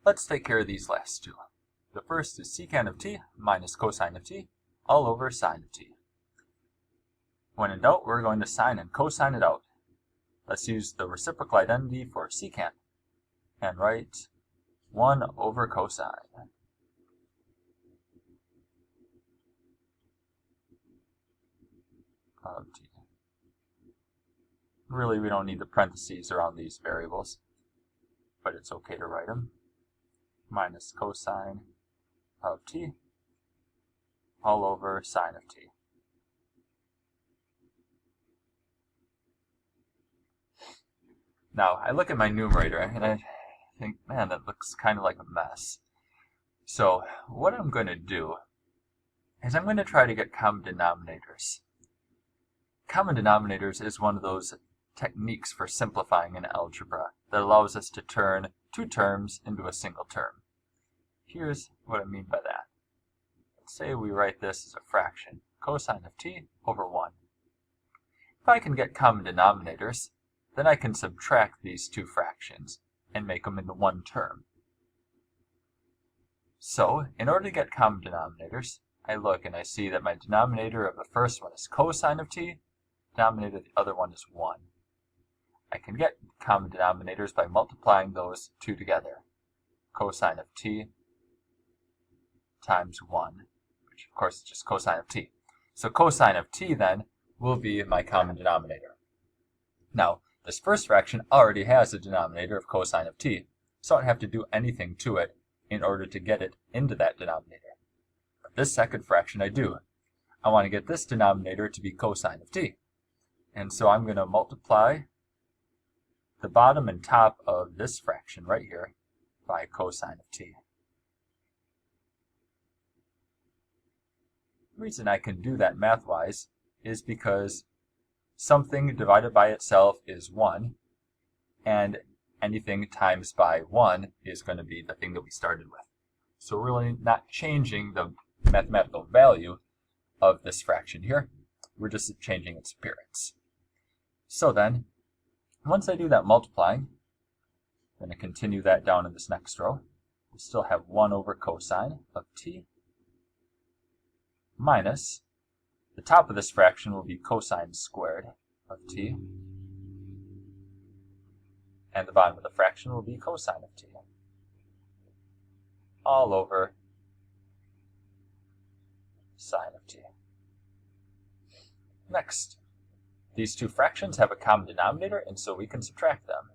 Let's take care of these last two. The first is secant of t minus cosine of t all over sine of t. When in doubt, we're going to sine and cosine it out. Let's use the reciprocal identity for secant and write 1 over cosine of t. Really, we don't need the parentheses around these variables, but it's okay to write them. Minus cosine of t all over sine of t. Now, I look at my numerator and I think, man, that looks kind of like a mess. So, what I'm going to do is I'm going to try to get common denominators. Common denominators is one of those techniques for simplifying in algebra that allows us to turn two terms into a single term. Here's what I mean by that. Let's say we write this as a fraction, cosine of t over 1. If I can get common denominators, then I can subtract these two fractions and make them into one term. So, in order to get common denominators, I look and I see that my denominator of the first one is cosine of t, denominator of the other one is 1. I can get common denominators by multiplying those two together. Cosine of t times 1, which of course is just cosine of t. So cosine of t then will be my common denominator. Now, this first fraction already has a denominator of cosine of t, so I don't have to do anything to it in order to get it into that denominator. But this second fraction I do. I want to get this denominator to be cosine of t. And so I'm going to multiply the bottom and top of this fraction right here by cosine of t. The reason I can do that math-wise is because something divided by itself is 1, and anything times by 1 is going to be the thing that we started with. So we're really not changing the mathematical value of this fraction here. We're just changing its appearance. So then, once I do that multiplying, I'm going to continue that down in this next row. We still have 1 over cosine of t minus the top of this fraction will be cosine squared of t, and the bottom of the fraction will be cosine of t, all over sine of t. Next, these two fractions have a common denominator, and so we can subtract them.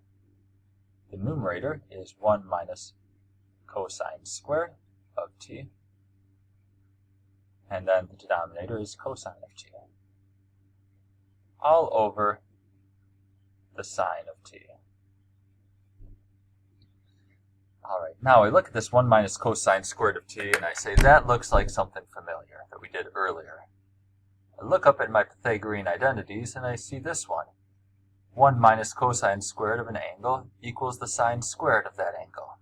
The numerator is 1 minus cosine squared of t, and then the denominator is cosine of t, all over the sine of t. Alright, now I look at this 1 minus cosine squared of t, and I say that looks like something familiar that we did earlier. I look up at my Pythagorean identities, and I see this one. 1 minus cosine squared of an angle equals the sine squared of that angle.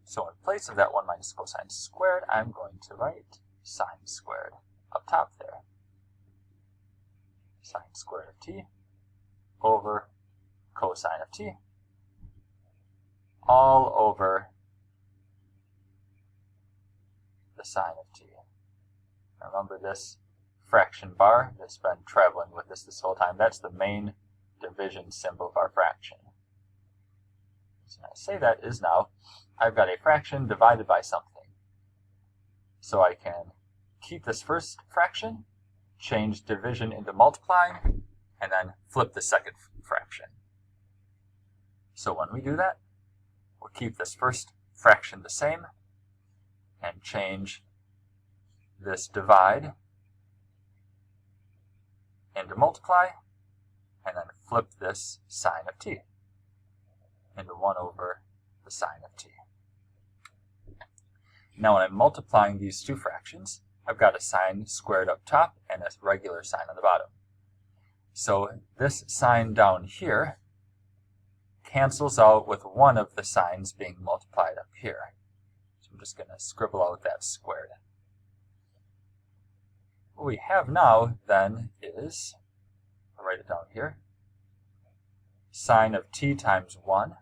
So in place of that 1 minus cosine squared, I'm going to write sine squared up top there. Sine squared of t over cosine of t, all over the sine of t. Remember this fraction bar that's been traveling with us this whole time. That's the main division symbol of our fraction. So I say that is now I've got a fraction divided by something. So I can keep this first fraction, change division into multiplying, and then flip the second fraction. So when we do that, we'll keep this first fraction the same and change this divide into multiply, and then flip this sine of t into 1 over the sine of t. Now when I'm multiplying these two fractions, I've got a sine squared up top and a regular sine on the bottom. So this sign down here cancels out with one of the signs being multiplied up here. So I'm just going to scribble out that squared. What we have now then is, I'll write it down here, sine of t times 1,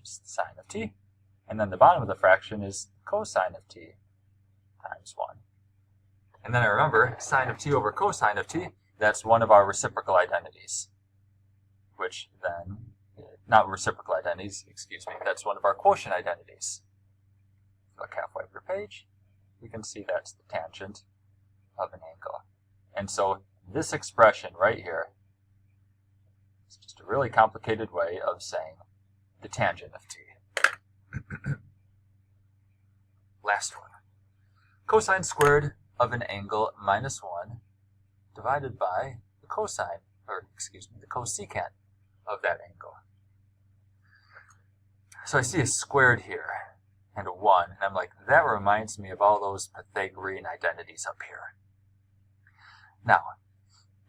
times sine of t. And then the bottom of the fraction is cosine of t times 1. And then I remember sine of t over cosine of t, that's one of our reciprocal identities. Which then, not reciprocal identities, excuse me, that's one of our quotient identities. Look halfway up your page, we can see that's the tangent of an angle. And so this expression right here is just a really complicated way of saying the tangent of t. Last one. Cosine squared of an angle minus 1 divided by the cosine, or excuse me, the cosecant of that angle. So I see a squared here and a 1, and I'm like, that reminds me of all those Pythagorean identities up here. Now,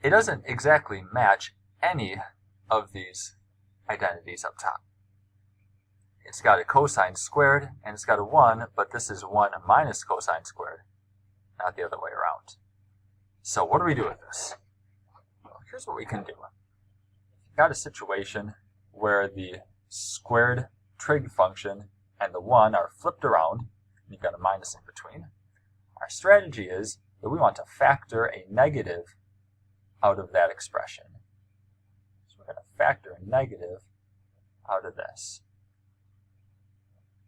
it doesn't exactly match any of these identities up top. It's got a cosine squared and it's got a 1, but this is 1 minus cosine squared, not the other way around. So what do we do with this? Well, here's what we can do. You've got a situation where the squared trig function and the 1 are flipped around, and you've got a minus in between. Our strategy is that we want to factor a negative out of that expression. So we're going to factor a negative out of this.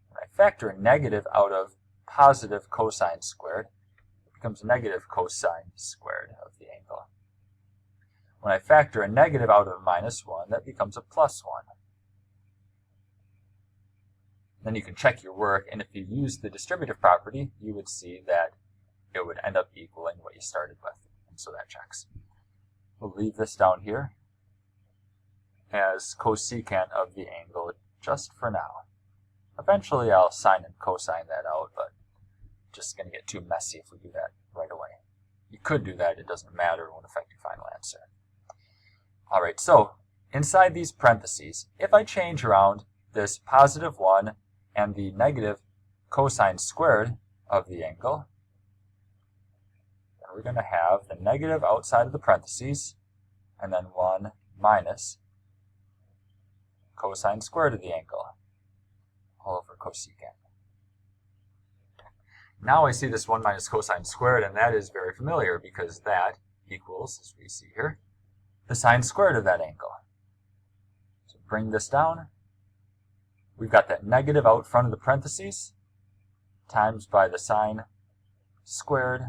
When I factor a negative out of positive cosine squared, it becomes negative cosine squared of the angle. When I factor a negative out of minus 1, that becomes a plus 1. Then you can check your work, and if you use the distributive property, you would see that it would end up equaling what you started with. And so that checks. We'll leave this down here as cosecant of the angle just for now. Eventually I'll sine and cosine that out, but just going to get too messy if we do that right away. You could do that, it doesn't matter, it won't affect your final answer. Alright, so inside these parentheses, if I change around this positive 1 and the negative cosine squared of the angle, then we're going to have the negative outside of the parentheses, and then 1 minus cosine squared of the angle, all over cosecant. Now I see this 1 minus cosine squared, and that is very familiar because that equals, as we see here, the sine squared of that angle. So bring this down. We've got that negative out front of the parentheses times by the sine squared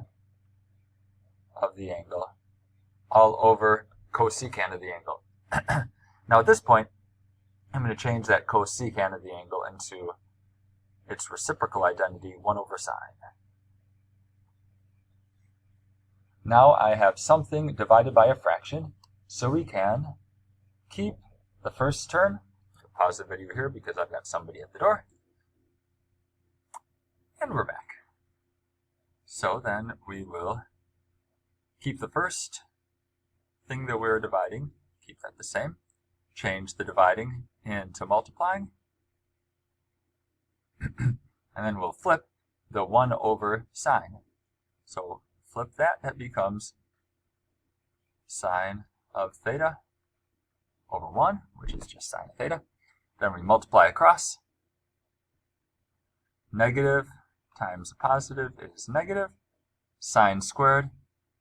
of the angle all over cosecant of the angle. Now at this point, I'm going to change that cosecant of the angle into its reciprocal identity, 1 over sine. Now I have something divided by a fraction, so we can keep the first term. Pause the video here because I've got somebody at the door. And we're back. So then we will keep the first thing that we're dividing, keep that the same. Change the dividing into multiplying. And then we'll flip the 1 over sine. So flip that, that becomes sine of theta over 1, which is just sine of theta. Then we multiply across. Negative times a positive is negative. Sine squared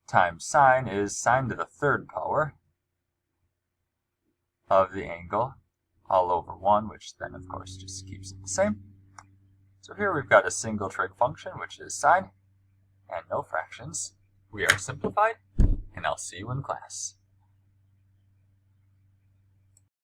times sine is sine to the 3rd power of the angle all over 1, which then of course just keeps it the same. So here we've got a single trig function, which is sine, and no fractions. We are simplified, and I'll see you in class.